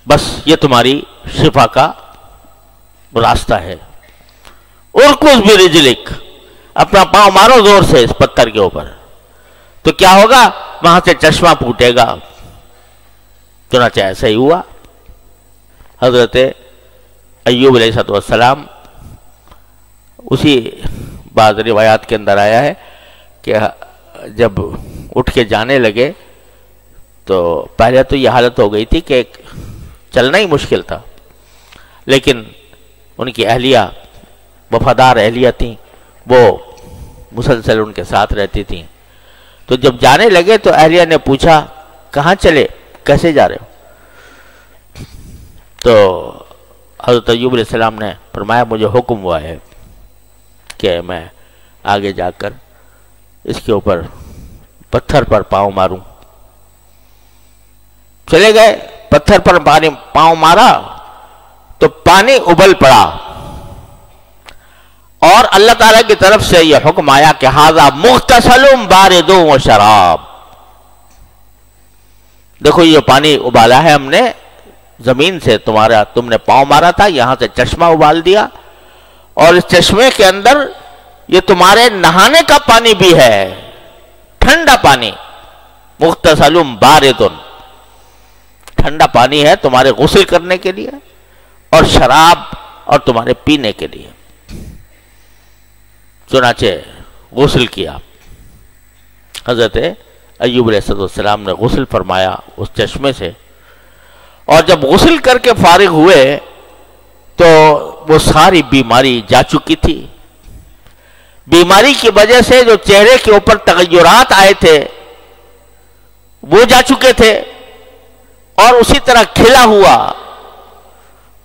بس یہ تمہاری شفا کا راستہ ہے. ارکض برجلک، اپنا پاؤں مارو زور سے اس پتھر کے اوپر، تو کیا ہوگا؟ وہاں سے چشمہ پھوٹے گا. چنانچہ ایسا ہی ہوا. حضرت ایوب علیہ السلام، اسی بعض روایات کے اندر آیا ہے کہ جب اٹھ کے جانے لگے تو پہلے تو یہ حالت ہو گئی تھی کہ چلنا ہی مشکل تھا، لیکن ان کی اہلیہ وفادار اہلیہ تھیں، وہ مسلسل ان کے ساتھ رہتی تھیں. تو جب جانے لگے تو اہلیہ نے پوچھا کہاں چلے, کیسے جا رہے ہو؟ تو حضرت ایوب علیہ السلام نے فرمایا مجھے حکم ہوا ہے کہ میں آگے جا کر اس کے اوپر پتھر پر پاؤں ماروں. چلے گئے, پتھر پر پاؤں مارا تو پانی ابل پڑا, اور اللہ تعالیٰ کی طرف سے یہ حکم آیا کہ ھذا مغتسل بارد و شراب. دیکھو یہ پانی ابالا ہے ہم نے زمین سے, تم نے پاؤں مارا تھا, یہاں سے چشمہ ابال دیا, اور اس چشمے کے اندر یہ تمہارے نہانے کا پانی بھی ہے, ٹھنڈا پانی. مغتسل بارد, ٹھنڈا پانی ہے تمہارے غسل کرنے کے لیے, اور شراب اور تمہارے پینے کے لیے. چنانچہ غسل کیا. حضرت ایوب علیہ السلام نے غسل فرمایا اس چشمے سے, اور جب غسل کر کے فارغ ہوئے تو وہ ساری بیماری جا چکی تھی. بیماری کی وجہ سے جو چہرے کے اوپر تغیرات آئے تھے وہ جا چکے تھے, اور اسی طرح کھلا ہوا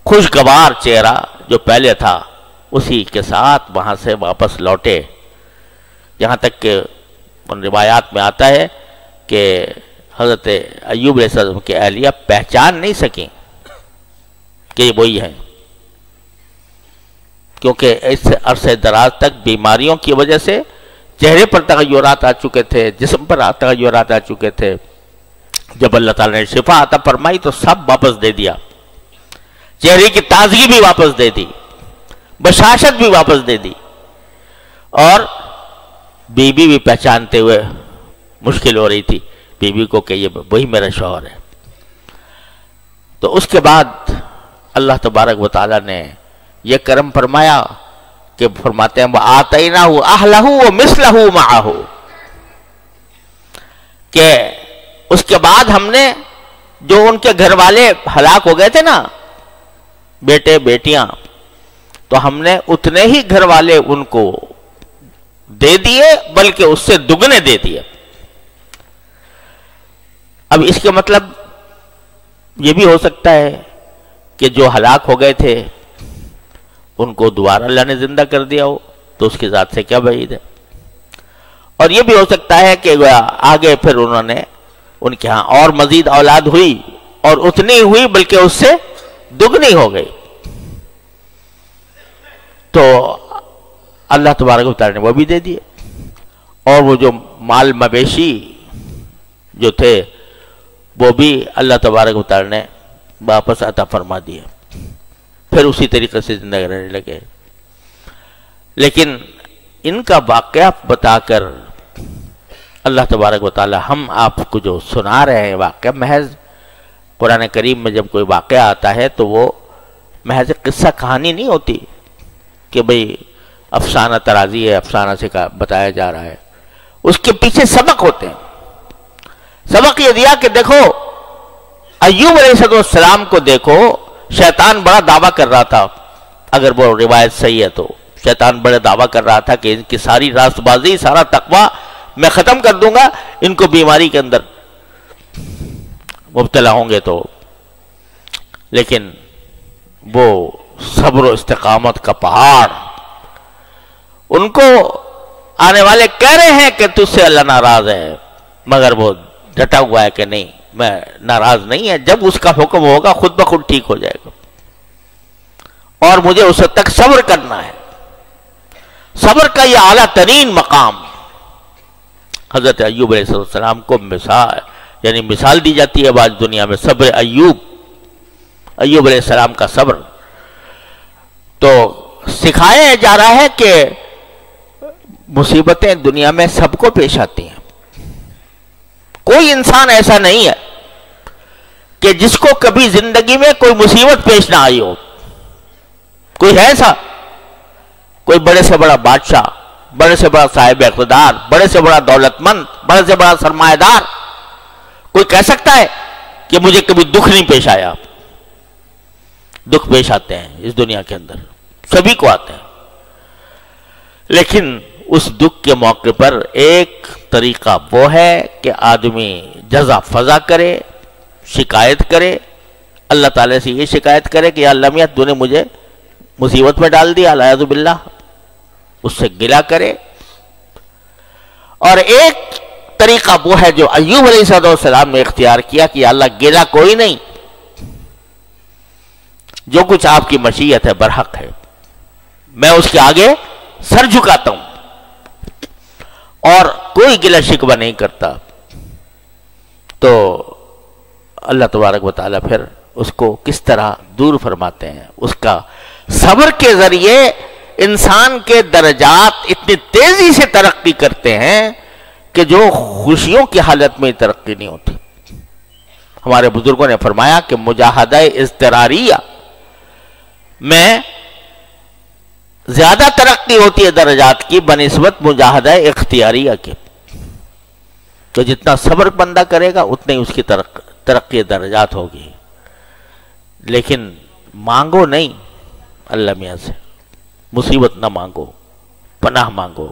خوشگوار چہرہ جو پہلے تھا اسی کے ساتھ وہاں سے واپس لوٹے. یہاں تک کہ ان روایات میں آتا ہے کہ حضرت ایوب علیہ السلام کی اہلیہ پہچان نہیں سکیں کہ یہ وہی ہیں, کیونکہ اس عرصے دراز تک بیماریوں کی وجہ سے چہرے پر تغیرات آ چکے تھے, جسم پر تغیرات آ چکے تھے. جب اللہ تعالیٰ نے شفا عطا فرمائی تو سب واپس دے دیا, چہرے کی تازگی بھی واپس دے دی, بشاشت بھی واپس دے دی, اور بیوی بھی پہچانتے ہوئے مشکل ہو رہی تھی بیوی کو کہ یہ وہی میرا شوہر ہے. تو اس کے بعد اللہ تبارک و تعالیٰ نے یہ کرم فرمایا کہ فرماتے ہیں وَآتَيْنَاهُ أَهْلَهُ وَمِثْلَهُ مَعَهُ, کہ اس کے بعد ہم نے جو ان کے گھر والے ہلاک ہو گئے تھے نا, بیٹے بیٹیاں, تو ہم نے اتنے ہی گھر والے ان کو دے دیے, بلکہ اس سے دگنے دے دیے. اب اس کے مطلب یہ بھی ہو سکتا ہے کہ جو ہلاک ہو گئے تھے ان کو دوبارہ اللہ نے زندہ کر دیا ہو, تو اس کی ذات سے کیا بعید ہے. اور یہ بھی ہو سکتا ہے کہ آگے پھر انہوں نے ان کے ہاں اور مزید اولاد ہوئی, اور اتنی ہوئی بلکہ اس سے دگنی ہو گئی. تو اللہ تبارک و تعالیٰ نے وہ بھی دے دیے, اور وہ جو مال مویشی جو تھے وہ بھی اللہ تبارک و تعالیٰ نے واپس عطا فرما دیے, پھر اسی طریقے سے زندہ رہنے لگے. لیکن ان کا واقعہ بتا کر اللہ تبارک و تعالیٰ ہم آپ کو جو سنا رہے ہیں واقعہ, محض قرآن کریم میں جب کوئی واقعہ آتا ہے تو وہ محض قصہ کہانی نہیں ہوتی کہ بھئی افسانہ ترازی ہے, افسانہ سے بتایا جا رہا ہے. اس کے پیچھے سبق ہوتے ہیں. سبق یہ دیا کہ دیکھو ایوب علیہ السلام کو دیکھو, شیطان بڑا دعویٰ کر رہا تھا, اگر وہ روایت صحیح ہے تو شیطان بڑا دعویٰ کر رہا تھا کہ ان کی ساری راست بازی, سارا تقوی میں ختم کر دوں گا, ان کو بیماری کے اندر مبتلا ہوں گے تو. لیکن وہ صبر و استقامت کا پہاڑ, ان کو آنے والے کہہ رہے ہیں کہ تجھ سے اللہ ناراض ہے, مگر وہ ڈٹا ہوا ہے کہ نہیں میں ناراض نہیں ہے, جب اس کا حکم ہوگا خود بخود ٹھیک ہو جائے گا, اور مجھے اس وقت تک صبر کرنا ہے. صبر کا یہ اعلیٰ ترین مقام حضرت ایوب علیہ السلام کو مثال دی جاتی ہے آج دنیا میں. صبر ایوب علیہ السلام کا صبر تو سکھایا جا رہا ہے کہ مصیبتیں دنیا میں سب کو پیش آتی ہیں. کوئی انسان ایسا نہیں ہے کہ جس کو کبھی زندگی میں کوئی مصیبت پیش نہ آئی ہو. کوئی ہے ایسا؟ کوئی بڑے سے بڑا بادشاہ, بڑے سے بڑا صاحب اقتدار, بڑے سے بڑا دولت مند, بڑے سے بڑا سرمایہ دار, کوئی کہہ سکتا ہے کہ مجھے کبھی دکھ نہیں پیش آیا؟ دکھ پیش آتے ہیں اس دنیا کے اندر, سبھی کو آتے ہیں. لیکن اس دکھ کے موقع پر ایک طریقہ وہ ہے کہ آدمی جزا فضا کرے، شکایت کرے، اللہ تعالیٰ سے یہ شکایت کرے کہ یا اللہ میاں تو نے مجھے مصیبت میں ڈال دیا، الیاذ باللہ، اس سے گلہ کرے۔ اور ایک طریقہ وہ ہے جو ایوب علیہ السلام نے اختیار کیا کہ یا اللہ گلہ کوئی نہیں، جو کچھ آپ کی مشیت ہے برحق ہے، میں اس کے آگے سر جھکاتا ہوں اور کوئی گلہ شکوہ نہیں کرتا۔ تو اللہ تبارک و تعالیٰ پھر اس کو کس طرح دور فرماتے ہیں، اس کا صبر کے ذریعے انسان کے درجات اتنی تیزی سے ترقی کرتے ہیں کہ جو خوشیوں کی حالت میں ترقی نہیں ہوتی۔ ہمارے بزرگوں نے فرمایا کہ مجاہدہ اضطراریہ میں زیادہ ترقی ہوتی ہے درجات کی بنسبت مجاہدہ اختیاریہ کے۔ تو جتنا صبر بندہ کرے گا اتنی اس کی ترقی درجات ہوگی۔ لیکن مانگو نہیں اللہ میاں سے، مصیبت نہ مانگو، پناہ مانگو،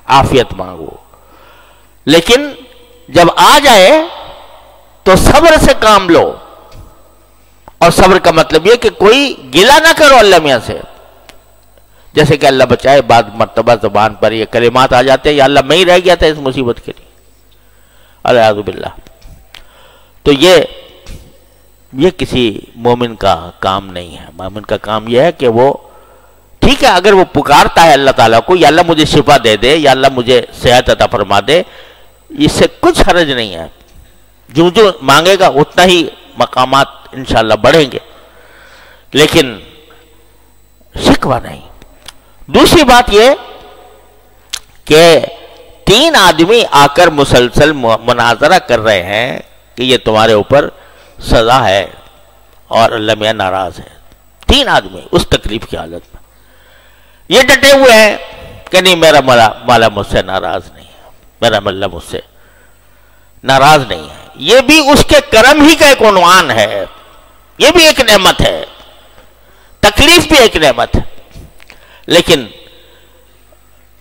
عافیت مانگو، لیکن جب آ جائے تو صبر سے کام لو۔ اور صبر کا مطلب یہ کہ کوئی گلہ نہ کرو اللہ میاں سے۔ جیسے کہ اللہ بچائے بعض مرتبہ زبان پر یہ کلمات آ جاتے ہیں، یا اللہ میں ہی رہ گیا تھا اس مصیبت کے لیے، الیاذ باللہ۔ تو یہ کسی مومن کا کام نہیں ہے۔ مومن کا کام یہ ہے کہ وہ ٹھیک ہے، اگر وہ پکارتا ہے اللہ تعالیٰ کو یا اللہ مجھے شفا دے دے یا اللہ مجھے صحت عطا فرما دے، اس سے کچھ حرج نہیں ہے۔ جو مانگے گا اتنا ہی مقامات انشاءاللہ بڑھیں گے، لیکن شکوہ نہیں۔ دوسری بات یہ کہ 3 آدمی آ کر مسلسل مناظرہ کر رہے ہیں کہ یہ تمہارے اوپر سزا ہے اور اللہ میاں ناراض ہے۔ 3 آدمی اس تکلیف کی حالت میں یہ ڈٹے ہوئے ہیں کہ نہیں، میرا مولا مجھ سے ناراض نہیں ہے، میرا مولا مجھ سے ناراض نہیں ہے۔ یہ بھی اس کے کرم ہی کا ایک عنوان ہے، یہ بھی ایک نعمت ہے، تکلیف بھی ایک نعمت ہے۔ لیکن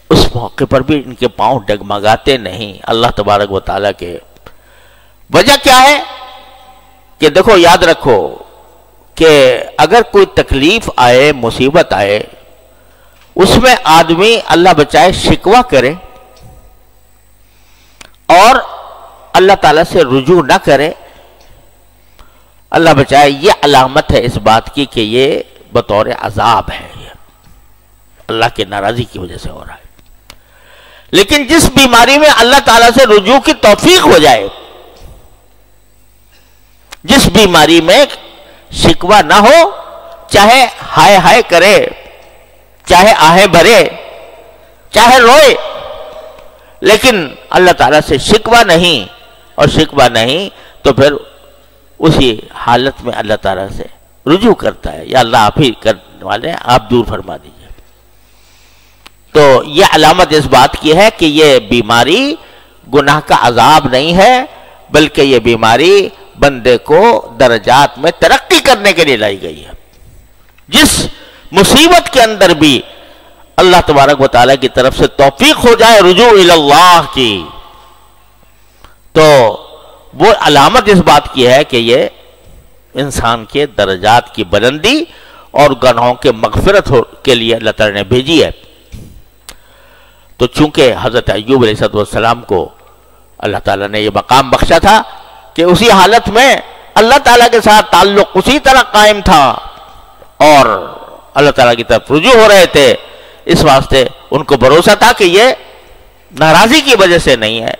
اس موقع پر بھی ان کے پاؤں ڈگمگاتے نہیں اللہ تبارک و تعالیٰ کے۔ وجہ کیا ہے کہ دیکھو، یاد رکھو کہ اگر کوئی تکلیف آئے، مصیبت آئے، اس میں آدمی اللہ بچائے شکوہ کرے اور اللہ تعالیٰ سے رجوع نہ کرے، اللہ بچائے، یہ علامت ہے اس بات کی کہ یہ بطور عذاب ہے، یہ اللہ کی ناراضی کی وجہ سے ہو رہا ہے۔ لیکن جس بیماری میں اللہ تعالیٰ سے رجوع کی توفیق ہو جائے، جس بیماری میں شکوہ نہ ہو، چاہے ہائے ہائے کرے، چاہے آہیں بھرے، چاہے روئے، لیکن اللہ تعالیٰ سے شکوہ نہیں، اور شکوہ نہیں تو پھر اسی حالت میں اللہ تعالیٰ سے رجوع کرتا ہے، یا اللہ آپ ہی کرنے والے ہیں، آپ دور فرما دیجئے۔ تو یہ علامت اس بات کی ہے کہ یہ بیماری گناہ کا عذاب نہیں ہے، بلکہ یہ بیماری بندے کو درجات میں ترقی کرنے کے لیے لائی گئی ہے۔ جس مصیبت کے اندر بھی اللہ تبارک و تعالیٰ کی طرف سے توفیق ہو جائے رجوع اللہ کی، تو وہ علامت اس بات کی ہے کہ یہ انسان کے درجات کی بلندی اور گناہوں کے مغفرت کے لیے اللہ تعالیٰ نے بھیجی ہے۔ تو چونکہ حضرت ایوب علیہ السلام کو اللہ تعالیٰ نے یہ مقام بخشا تھا کہ اسی حالت میں اللہ تعالیٰ کے ساتھ تعلق اسی طرح قائم تھا اور اللہ تعالیٰ کی طرف رجوع ہو رہے تھے، اس واسطے ان کو بھروسہ تھا کہ یہ ناراضی کی وجہ سے نہیں ہے۔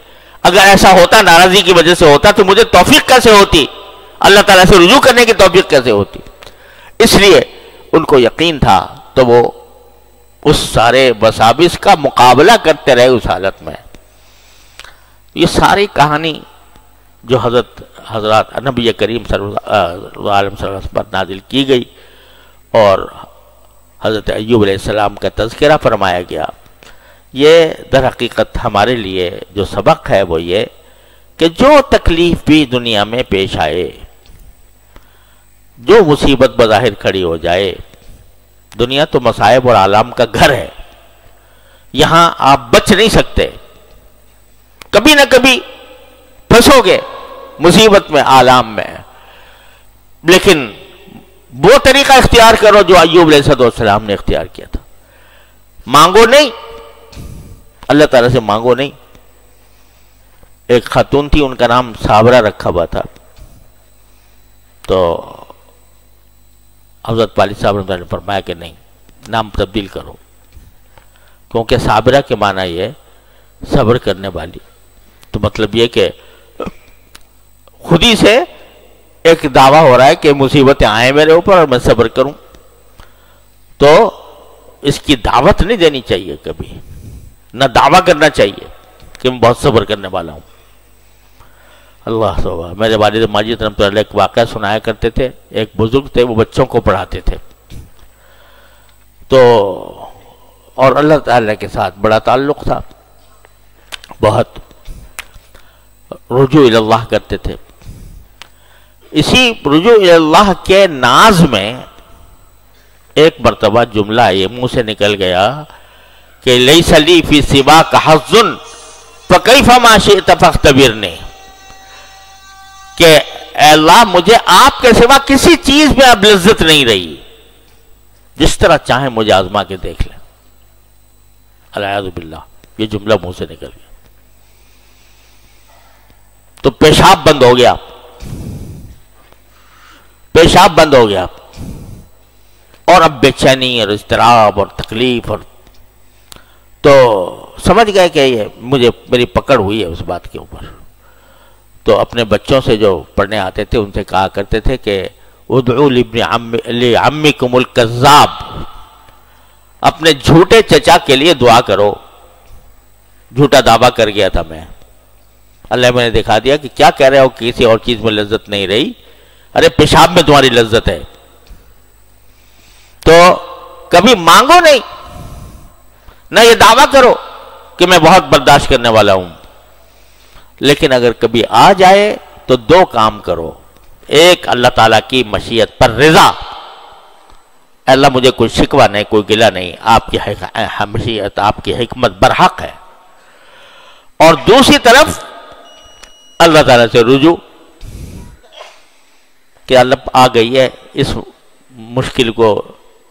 اگر ایسا ہوتا، ناراضی کی وجہ سے ہوتا، تو مجھے توفیق کیسے ہوتی، اللہ تعالیٰ سے رجوع کرنے کی توفیق کیسے ہوتی؟ اس لیے ان کو یقین تھا، تو وہ اس سارے وسابس کا مقابلہ کرتے رہے اس حالت میں۔ یہ ساری کہانی جو حضرات نبی کریم صلی اللہ علیہ وسلم پر نازل کی گئی اور حضرت ایوب علیہ السلام کا تذکرہ فرمایا گیا، یہ در حقیقت ہمارے لیے جو سبق ہے وہ یہ کہ جو تکلیف بھی دنیا میں پیش آئے، جو مصیبت بظاہر کھڑی ہو جائے، دنیا تو مصائب اور آلام کا گھر ہے، یہاں آپ بچ نہیں سکتے، کبھی نہ کبھی پھنسو گے مصیبت میں، آلام میں، لیکن وہ طریقہ اختیار کرو جو ایوب علیہ السلام نے اختیار کیا تھا۔ مانگو نہیں، اللہ تعالیٰ سے مانگو نہیں۔ ایک خاتون تھی، ان کا نام صابرہ رکھا ہوا تھا، تو حضرت والد صاحب نے فرمایا کہ نہیں، نام تبدیل کرو، کیونکہ صابرہ کے معنی یہ صبر کرنے والی، تو مطلب یہ کہ خود ہی سے ایک دعویٰ ہو رہا ہے کہ مصیبتیں آئیں میرے اوپر اور میں صبر کروں، تو اس کی دعوت نہیں دینی چاہیے کبھی، نہ دعویٰ کرنا چاہیے کہ میں بہت صبر کرنے والا ہوں۔ اللہ توبہ۔ میرے والد ماجد رحمۃ اللہ علیہ ایک واقعہ سنایا کرتے تھے، ایک بزرگ تھے، وہ بچوں کو پڑھاتے تھے، تو اور اللہ تعالیٰ کے ساتھ بڑا تعلق تھا، بہت رجوع اللہ کرتے تھے۔ اسی رجوع اللہ کے ناز میں ایک مرتبہ جملہ یہ منہ سے نکل گیا کہ لیس لی فی سواک حظ فکیف ما شئت فاختبرنی، کہ اے اللہ مجھے آپ کے سوا کسی چیز میں اب لذت نہیں رہی، جس طرح چاہیں مجھے آزما کے دیکھ لیں۔ الیاذ باللہ، یہ جملہ منہ سے نکل گیا تو پیشاب بند ہو گیا، پیشاب بند ہو گیا، اور اب بے چینی اور اضطراب اور تکلیف، اور تو سمجھ گئے کہ یہ میری پکڑ ہوئی ہے اس بات کے اوپر، تو اپنے بچوں سے جو پڑھنے آتے تھے ان سے کہا کرتے تھے کہ ادعو لعمکم الکذاب، اپنے جھوٹے چچا کے لیے دعا کرو، جھوٹا دعویٰ کر گیا تھا میں، اللہ میں نے دکھا دیا کہ کیا کہہ رہے ہو، کسی اور چیز میں لذت نہیں رہی، ارے پیشاب میں تمہاری لذت ہے۔ تو کبھی مانگو نہیں، نہ یہ دعویٰ کرو کہ میں بہت برداشت کرنے والا ہوں، لیکن اگر کبھی آ جائے تو دو کام کرو، ایک اللہ تعالیٰ کی مشیت پر رضا، اللہ مجھے کوئی شکوہ نہیں، کوئی گلہ نہیں، آپ کی مشیت، آپ کی حکمت برحق ہے، اور دوسری طرف اللہ تعالیٰ سے رجوع کہ اللہ آ گئی ہے، اس مشکل کو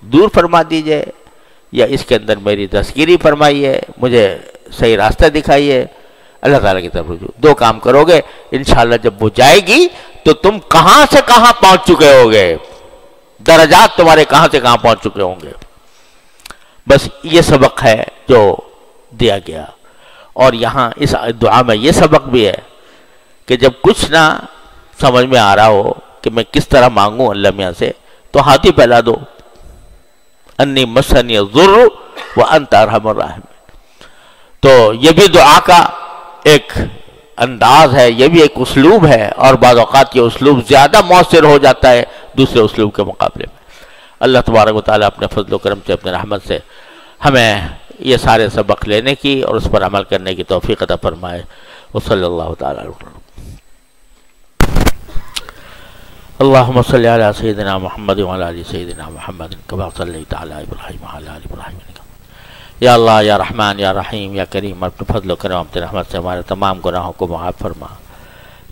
دور فرما دیجئے، یا اس کے اندر میری دستگیری فرمائیے، مجھے صحیح راستہ دکھائیے، اللہ تعالیٰ کی طرف رجوع۔ دو کام کرو گے، انشاءاللہ جب وہ جائے گی تو تم کہاں سے کہاں پہنچ چکے ہوگے، درجات تمہارے کہاں سے کہاں پہنچ چکے ہوں گے۔ بس یہ سبق ہے جو دیا گیا، اور یہاں اس دعا میں یہ سبق بھی ہے کہ جب کچھ نہ سمجھ میں آ رہا ہو کہ میں کس طرح مانگوں اللہ میاں سے، تو ہاتھ ہی پھیلا دو، انی مسنی الضر وانت ارحم الراحمین۔ تو یہ بھی دعا کا ایک انداز ہے، یہ بھی ایک اسلوب ہے، اور بعض اوقات یہ اسلوب زیادہ مؤثر ہو جاتا ہے دوسرے اسلوب کے مقابلے میں۔ اللہ تبارک و تعالیٰ اپنے فضل و کرم سے، اپنے رحمت سے ہمیں یہ سارے سبق لینے کی اور اس پر عمل کرنے کی توفیق عطا فرمائے۔ وصلی اللہ تعالیٰ علیہ وسلم۔ اللہم صلی علی سیدنا محمد وعلی آل سیدنا محمد کما صلیت علی ابراہیم وعلی آل ابراہیم۔ یا اللہ، یا رحمان، یا رحیم، یا کریم، اپنے فضل و کرم، اپنے رحمت سے ہمارے تمام گناہوں کو معاف فرما۔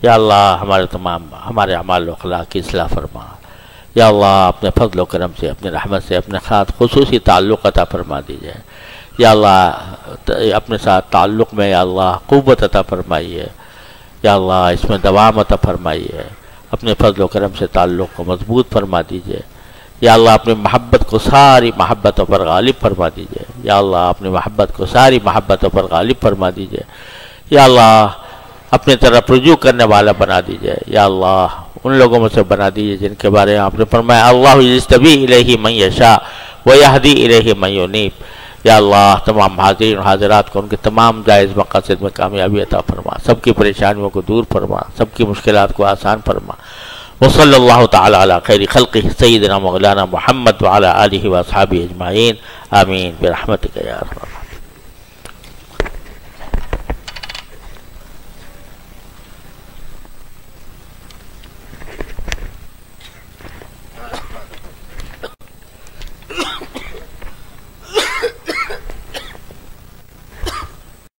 یا اللہ، ہمارے اعمال و اخلاق کی اصلاح فرما۔ یا اللہ، اپنے فضل و کرم سے، اپنے رحمت سے اپنے ساتھ خصوصی تعلق عطا فرما دیجئے۔ یا اللہ، اپنے ساتھ تعلق میں یا اللہ قوت عطا فرمائیے۔ یا اللہ، اس میں دوام عطا فرمائیے، اپنے فضل و کرم سے تعلق کو مضبوط فرما دیجئے۔ یا اللہ، اپنی محبت کو ساری محبتوں پر غالب فرما دیجئے۔ یا اللہ، اپنی محبت کو ساری محبتوں پر غالب فرما دیجئے۔ یا اللہ، اپنے طرف رجوع کرنے والا بنا دیجئے۔ یا اللہ، ان لوگوں میں سے بنا دیجئے جن کے بارے میں آپ نے فرمایا اللہ یجتبی الیہ من یشاء ویہدی الیہ من ینیب۔ یا اللہ، تمام حاضرین و حاضرات کو ان کے تمام جائز مقاصد میں کامیابی عطا فرما، سب کی پریشانیوں کو دور فرما، سب کی مشکلات کو آسان فرما۔ وصلی اللہ تعالی علی خیر خلقہ سیدنا مولانا محمد وعلی آلہ واصحابہ اجمعین، آمین برحمتک یا ارحم۔